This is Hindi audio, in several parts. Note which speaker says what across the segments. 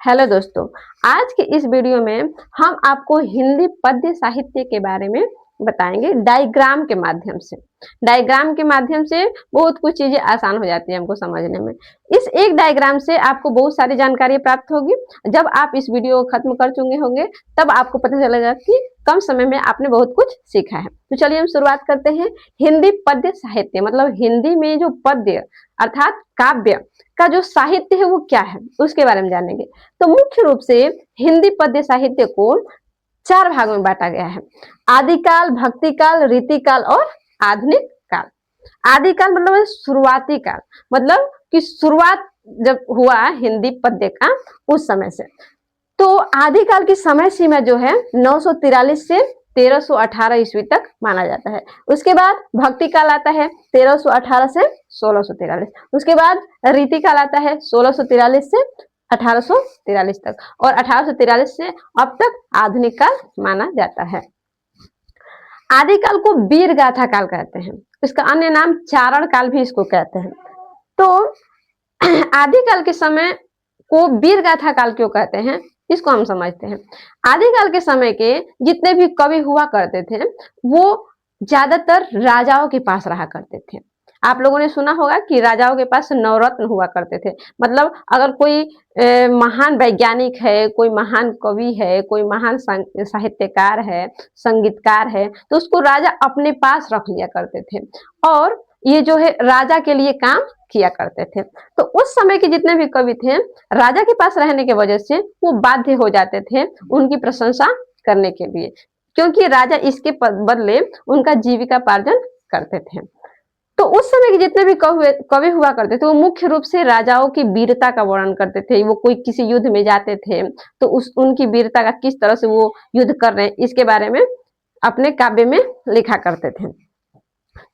Speaker 1: हेलो दोस्तों, आज के इस वीडियो में हम आपको हिंदी पद्य साहित्य के बारे में बताएंगे डायग्राम के माध्यम से। डायग्राम के माध्यम से बहुत कुछ चीजें आसान हो जाती हैं हमको समझने में। इस एक डायग्राम से आपको बहुत सारी जानकारी प्राप्त होगी। जब आप इस वीडियो को खत्म कर चुके होंगे तब आपको पता चलेगा कि कम समय में आपने बहुत कुछ सीखा है। तो चलिए हम शुरुआत करते हैं। हिंदी पद्य साहित्य मतलब हिंदी में जो पद्य अर्थात काव्य का जो साहित्य है वो क्या है उसके बारे में जानेंगे। तो मुख्य रूप से हिंदी पद्य साहित्य को चार भागों में बांटा गया है। आदिकाल, भक्तिकाल, रीतिकाल और आधुनिक काल। आदिकाल मतलब शुरुआती काल, मतलब कि शुरुआत जब हुआ हिंदी पद्य का उस समय से। तो आदिकाल की समय सीमा जो है 943 से 1318 ईस्वी तक माना जाता है। उसके बाद भक्ति काल आता है 1318 से 1643। उसके बाद रीति काल आता है 1643 से 1843 तक और 1843 से अब तक आधुनिक काल माना जाता है। आदिकाल को वीर गाथा काल कहते हैं। इसका अन्य नाम चारण काल भी इसको कहते हैं। तो आदिकाल के समय को वीर गाथा काल क्यों कहते हैं इसको हम समझते हैं। आदिकाल के समय के जितने भी कवि हुआ करते थे वो ज्यादातर राजाओं के पास रहा करते थे। आप लोगों ने सुना होगा कि राजाओं के पास नवरत्न हुआ करते थे। मतलब अगर कोई महान वैज्ञानिक है, कोई महान कवि है, कोई महान साहित्यकार है, संगीतकार है, तो उसको राजा अपने पास रख लिया करते थे और ये जो है राजा के लिए काम किया करते थे। तो उस समय के जितने भी कवि थे राजा के पास रहने की वजह से वो बाध्य हो जाते थे उनकी प्रशंसा करने के लिए, क्योंकि राजा इसके बदले उनका जीविका पार्जन करते थे। तो उस समय के जितने भी कवि हुआ करते थे वो मुख्य रूप से राजाओं की वीरता का वर्णन करते थे। वो कोई किसी युद्ध में जाते थे तो उनकी वीरता का किस तरह से वो युद्ध कर रहे हैं इसके बारे में अपने काव्य में लिखा करते थे।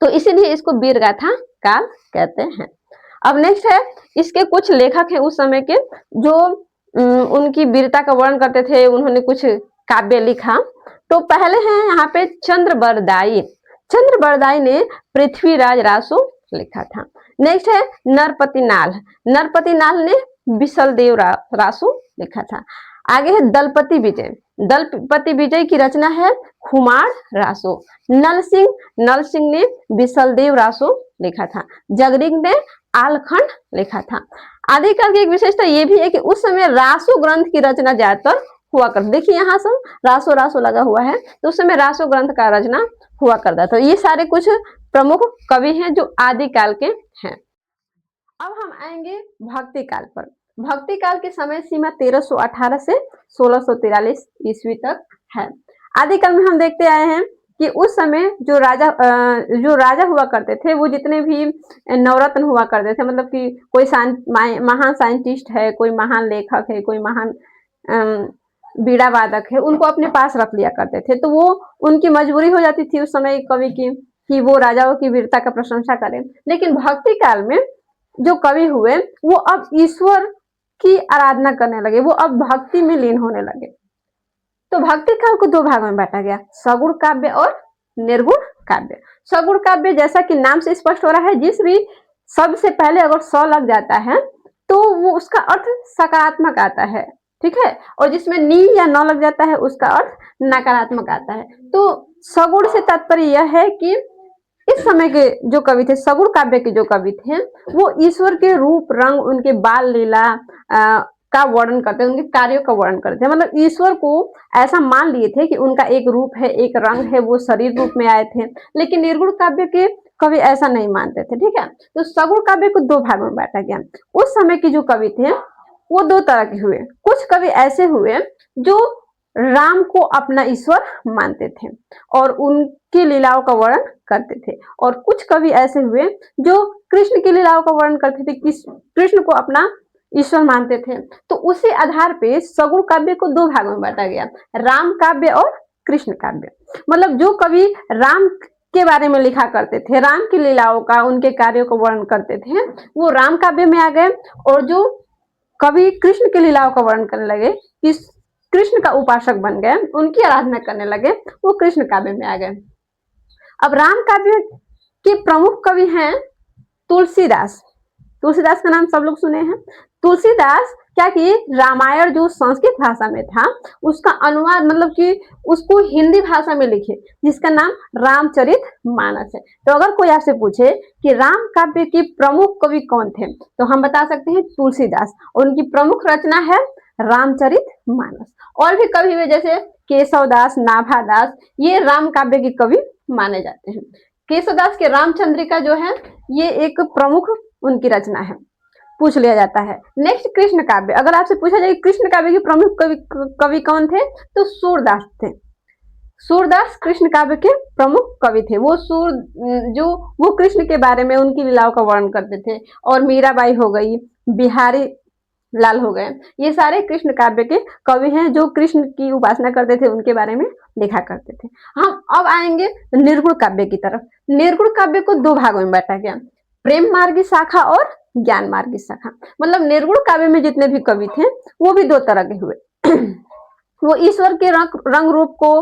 Speaker 1: तो इसीलिए इसको वीर गाथा काल कहते हैं। अब नेक्स्ट है, इसके कुछ लेखक हैं उस समय के जो उनकी वीरता का वर्णन करते थे, उन्होंने कुछ काव्य लिखा। तो पहले हैं यहाँ पे चंद्रबरदाई। चंद्रबरदाई ने पृथ्वीराज रासो लिखा था। नेक्स्ट है नरपति नाल। नरपति नाल ने बिसलदेव रासो लिखा था। आगे है दलपति विजय। दलपति विजय की रचना है खुमार रासो। नल सिंह ने बिसलदेव रासो लिखा था। जगरिंग ने आलखंड लिखा था। आदिकाल की एक विशेषता ये भी है कि उस समय रासो ग्रंथ की रचना ज्यादातर हुआ कर, देखिए यहाँ सब रासो रासो लगा हुआ है, तो उस समय रासो ग्रंथ का रचना हुआ करता था। ये सारे कुछ प्रमुख कवि हैं जो आदिकाल के हैं। अब हम आएंगे भक्ति काल पर। भक्ति काल की समय सीमा 1318 से 1643 ईस्वी तक है। आदिकाल में हम देखते आए हैं कि उस समय जो राजा हुआ करते थे वो जितने भी नवरत्न हुआ करते थे, मतलब कि कोई महान साइंटिस्ट है, कोई महान लेखक है, कोई महान बीड़ा वादक है, उनको अपने पास रख लिया करते थे। तो वो उनकी मजबूरी हो जाती थी उस समय कवि की कि वो राजाओं की वीरता का प्रशंसा करें। लेकिन भक्ति काल में जो कवि हुए वो अब ईश्वर की आराधना करने लगे, वो अब भक्ति में लीन होने लगे। तो भक्ति काल को दो भागों में बांटा गया, सगुण काव्य और निर्गुण काव्य। सगुण काव्य जैसा कि नाम से स्पष्ट हो रहा है, जिस भी शब्द से पहले अगर स लग जाता है तो वो उसका अर्थ सकारात्मक आता है, ठीक है, और जिसमें नी या न लग जाता है उसका अर्थ नकारात्मक आता है। तो सगुण से तात्पर्य यह है कि इस समय के जो कवि थे, सगुण काव्य के जो कवि थे, वो ईश्वर के रूप रंग, उनके बाल लीला का वर्णन करते, उनके कार्यों का वर्णन करते हैं। मतलब ईश्वर को ऐसा मान लिए थे कि उनका एक रूप है, एक रंग है, वो शरीर रूप में आए थे। लेकिन निर्गुण काव्य के कवि ऐसा नहीं मानते थे, ठीक है। तो सगुण काव्य को दो भागों में बांटा गया। उस समय के जो कवि थे वो दो तरह के हुए। कुछ कवि ऐसे हुए जो राम को अपना ईश्वर मानते थे और उनकी लीलाओं का वर्णन करते थे, और कुछ कवि ऐसे हुए जो कृष्ण की लीलाओं का वर्णन करते थे, कृष्ण को अपना ईश्वर मानते थे। तो उसी आधार पे सगुण काव्य को दो भागों में बांटा गया, राम काव्य और कृष्ण काव्य। मतलब जो कवि राम के बारे में लिखा करते थे, राम की लीलाओं का, उनके कार्यों का वर्णन करते थे, वो राम काव्य में आ गए। और जो कवि कृष्ण की लीलाओं का वर्णन करने लगे, कृष्ण का उपासक बन गए, उनकी आराधना करने लगे, वो कृष्ण काव्य में आ गए। अब राम काव्य के प्रमुख कवि हैं तुलसीदास। तुलसीदास का नाम सब लोग सुने हैं। तुलसीदास क्या कि रामायण जो संस्कृत भाषा में था उसका अनुवाद मतलब कि उसको हिंदी भाषा में लिखे, जिसका नाम रामचरित मानस है। तो अगर कोई आपसे पूछे कि राम काव्य के प्रमुख कवि कौन थे, तो हम बता सकते हैं तुलसीदास, और उनकी प्रमुख रचना है रामचरित मानस। और भी कवि हुए जैसे केशवदास, नाभादास, ये राम काव्य के कवि माने जाते हैं। केशवदास के रामचंद्रिका जो है ये एक प्रमुख उनकी रचना है, पूछ लिया जाता है। नेक्स्ट कृष्ण काव्य, अगर आपसे पूछा जाए कृष्ण काव्य के प्रमुख कवि कौन थे, तो सूरदास थे। सूरदास कृष्ण काव्य के प्रमुख कवि थे। वो कृष्ण के बारे में उनकी लीलाओं का वर्णन करते थे। और मीराबाई हो गई, बिहारी लाल हो गए, ये सारे कृष्ण काव्य के कवि हैं जो कृष्ण की उपासना करते थे, उनके बारे में लिखा करते थे। हम अब आएंगे निर्गुण काव्य की तरफ। निर्गुण काव्य को दो भागों में बांटा गया, प्रेम मार्गी शाखा और ज्ञान मार्गी शाखा। मतलब निर्गुण काव्य में जितने भी कवि थे वो भी दो तरह के हुए। वो ईश्वर के रंग रूप को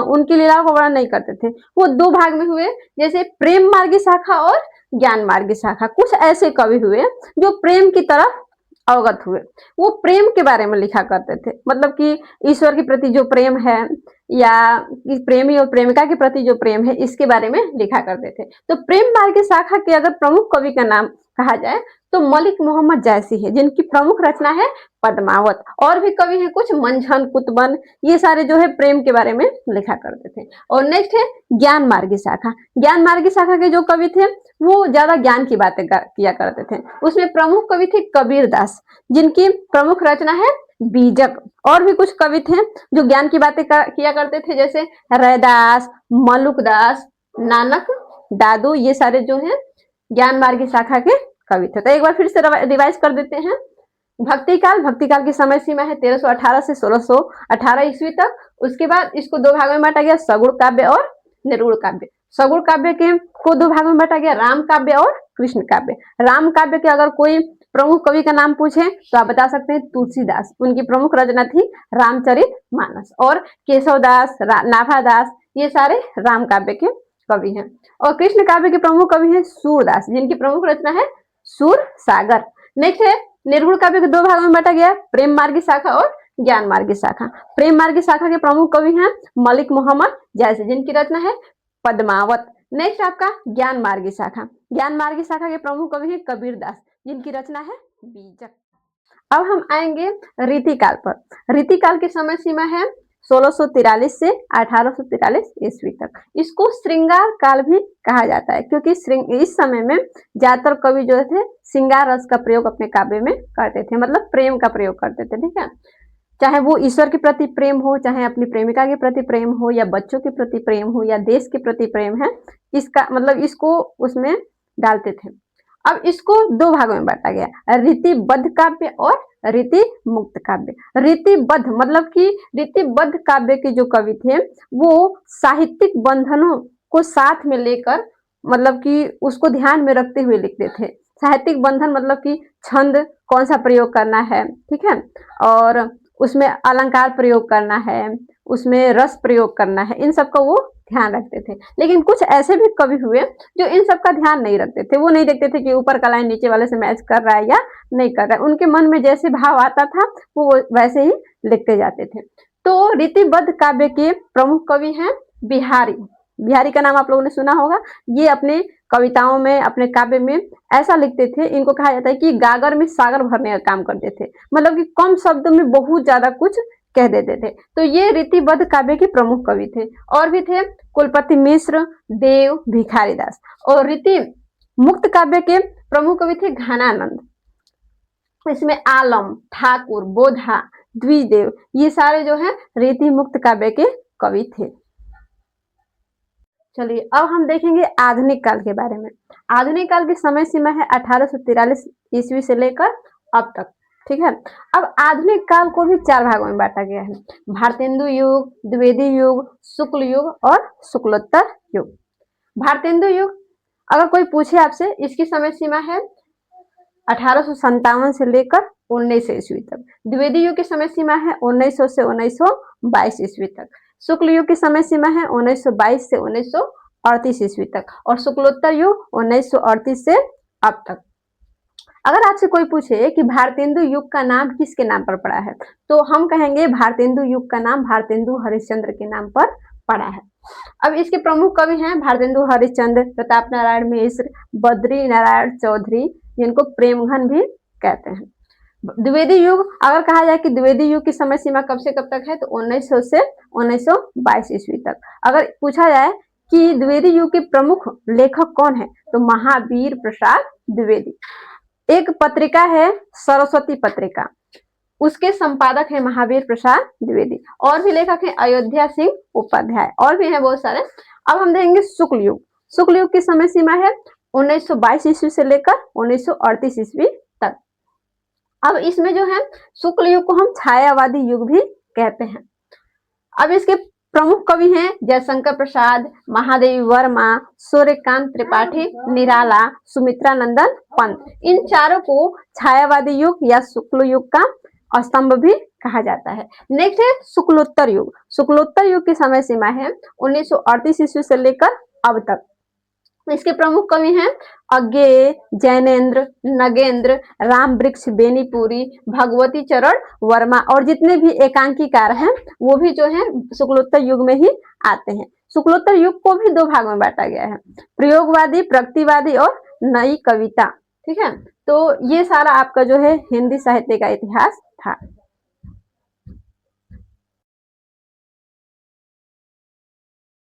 Speaker 1: उनकी लीलाओं का वर्णन नहीं करते थे, वो दो भाग में हुए, जैसे प्रेम मार्गी शाखा और ज्ञान मार्गी शाखा। कुछ ऐसे कवि हुए जो प्रेम की तरफ अवगत हुए, वो प्रेम के बारे में लिखा करते थे, मतलब कि ईश्वर के प्रति जो प्रेम है या प्रेमी और प्रेमिका के प्रति जो प्रेम है इसके बारे में लिखा करते थे। तो प्रेम मार्गी शाखा के अगर प्रमुख कवि का नाम कहा जाए तो मलिक मोहम्मद जायसी है, जिनकी प्रमुख रचना है पद्मावत। और भी कवि हैं कुछ, मंझन, कुतबन, ये सारे जो है प्रेम के बारे में लिखा करते थे। और नेक्स्ट है ज्ञान मार्गी शाखा। ज्ञान मार्गी शाखा के जो कवि थे वो ज्यादा ज्ञान की बातें किया करते थे। उसमें प्रमुख कवि थे कबीर दास, जिनकी प्रमुख रचना है बीजक। और भी कुछ कवि थे जो ज्ञान की बातें किया करते थे, जैसे रैदास, मलुकदास, नानक दादू, ये सारे जो हैं ज्ञान मार्गी शाखा के कवि थे। तो एक बार फिर से रिवाइज कर देते हैं। भक्ति काल की समय सीमा है 1318 से 1618 ईस्वी तक। उसके बाद इसको दो भागों में बांटा गया, सगुण काव्य और निर्गुण काव्य। सगुण काव्य के को दो भागों में बांटा गया, राम काव्य और कृष्ण काव्य। राम काव्य के अगर कोई प्रमुख कवि का नाम पूछे तो आप बता सकते हैं तुलसीदास, उनकी प्रमुख रचना थी रामचरित मानस। और केशवदास, नाभादास, ये सारे राम काव्य के कवि हैं। और कृष्ण काव्य के प्रमुख कवि हैं सूरदास, जिनकी प्रमुख रचना है सूर सागर। नेक्स्ट है निर्गुण काव्य के दो भागों में बांटा गया, प्रेम मार्गी शाखा और ज्ञान मार्गी शाखा। प्रेम मार्गी शाखा के प्रमुख कवि हैं मलिक मोहम्मद जायसी, जिनकी रचना है पद्मावत। नेक्स्ट आपका ज्ञान मार्गी शाखा। ज्ञान मार्गी शाखा के प्रमुख कवि हैं कबीर दास, जिनकी रचना है बीजक। अब हम आएंगे रीतिकाल पर। रीतिकाल की समय सीमा है 1643 से 1843 ईस्वी तक। इसको श्रृंगार काल भी कहा जाता है, क्योंकि इस समय में ज्यादातर कवि जो थे श्रृंगार रस का प्रयोग अपने काव्य में करते थे, मतलब प्रेम का प्रयोग करते थे। ठीक है, चाहे वो ईश्वर के प्रति प्रेम हो, चाहे अपनी प्रेमिका के प्रति प्रेम हो, या बच्चों के प्रति प्रेम हो, या देश के प्रति प्रेम है, इसका मतलब इसको उसमें डालते थे। अब इसको दो भागों में बांटा गया, रीतिबद्ध काव्य और रीति मुक्त काव्य। रीतिबद्ध मतलब कि रीतिबद्ध काव्य के जो कवि थे वो साहित्यिक बंधनों को साथ में लेकर, मतलब कि उसको ध्यान में रखते हुए लिखते थे। साहित्यिक बंधन मतलब कि छंद कौन सा प्रयोग करना है, ठीक है, और उसमें अलंकार प्रयोग करना है, उसमें रस प्रयोग करना है, इन सब का वो ध्यान रखते थे। लेकिन कुछ ऐसे भी कवि हुए जो इन सब का ध्यान नहीं रखते थे। वो नहीं देखते थे कि ऊपर का लाइन नीचे वाले से मैच कर रहा है या नहीं कर रहा है। उनके मन में जैसे भाव आता था वो वैसे ही लिखते जाते थे। तो रीतिबद्ध काव्य के प्रमुख कवि हैं बिहारी। बिहारी का नाम आप लोगों ने सुना होगा। ये अपने कविताओं में, अपने काव्य में ऐसा लिखते थे, इनको कहा जाता है कि गागर में सागर भरने का काम करते थे, मतलब कि कम शब्द में बहुत ज्यादा कुछ कह देते थे। तो ये रीतिबद्ध काव्य के प्रमुख कवि थे। और भी थे कुलपति मिश्र, देव, भिखारी दास। और रीति मुक्त काव्य के प्रमुख कवि थे घनानंद। इसमें आलम, ठाकुर, बोधा, द्विजदेव, ये सारे जो है रीति मुक्त काव्य के कवि थे। चलिए अब हम देखेंगे आधुनिक काल के बारे में। आधुनिक काल की समय सीमा है 1843 ईस्वी से लेकर अब तक। ठीक है, अब आधुनिक काल को भी चार भागों में बांटा गया है, भारतेंदु युग, द्विवेदी युग, शुक्ल युग और शुक्लोत्तर युग। भारतेंदु युग अगर कोई पूछे आपसे, इसकी समय सीमा है 1857 से लेकर 1900 ईस्वी तक। द्विवेदी युग की समय सीमा है 1900 से 1922 ईस्वी तक। शुक्ल युग की समय सीमा है 1922 से 1938 ईस्वी तक। और शुक्लोत्तर युग 1938 से अब तक। अगर आपसे कोई पूछे कि भारतेंदु युग का नाम किसके नाम पर पड़ा है, तो हम कहेंगे भारतेंदु युग का नाम भारतेंदु हरिश्चंद्र के नाम पर पड़ा है। अब इसके प्रमुख कवि हैं भारतेंदु हरिश्चंद्र, प्रताप नारायण मिश्र, बद्री नारायण चौधरी, जिनको प्रेमघन भी कहते हैं। द्विवेदी युग अगर कहा जाए कि द्विवेदी युग की समय सीमा कब से कब तक है, तो 1900 से 1922 ईस्वी तक। अगर पूछा जाए कि द्विवेदी युग के प्रमुख लेखक कौन है, तो महावीर प्रसाद द्विवेदी। एक पत्रिका है सरस्वती पत्रिका, उसके संपादक है महावीर प्रसाद द्विवेदी। और भी लेखक है अयोध्या सिंह उपाध्याय, और भी है बहुत सारे। अब हम देखेंगे शुक्ल युग। शुक्ल युग की समय सीमा है 1922 ईस्वी से लेकर 1938 ईस्वी तक। अब इसमें जो है शुक्ल युग को हम छायावादी युग भी कहते हैं। अब इसके प्रमुख कवि हैं जयशंकर प्रसाद, महादेवी वर्मा, सूर्यकांत त्रिपाठी, निराला, सुमित्रा नंदन पंत। इन चारों को छायावादी युग या शुक्ल युग का स्तंभ भी कहा जाता है। नेक्स्ट है शुक्लोत्तर युग। शुक्लोत्तर युग की समय सीमा है 1938 ईस्वी से लेकर अब तक। इसके प्रमुख कवि हैं अज्ञेय, जैनेन्द्र, नगेंद्र, राम वृक्ष बेनीपुरी, भगवती चरण वर्मा, और जितने भी एकांकीकार हैं वो भी जो है शुक्लोत्तर युग में ही आते हैं। शुक्लोत्तर युग को भी दो भाग में बांटा गया है, प्रयोगवादी, प्रगतिवादी और नई कविता। ठीक है, तो ये सारा आपका जो है हिंदी साहित्य का इतिहास था।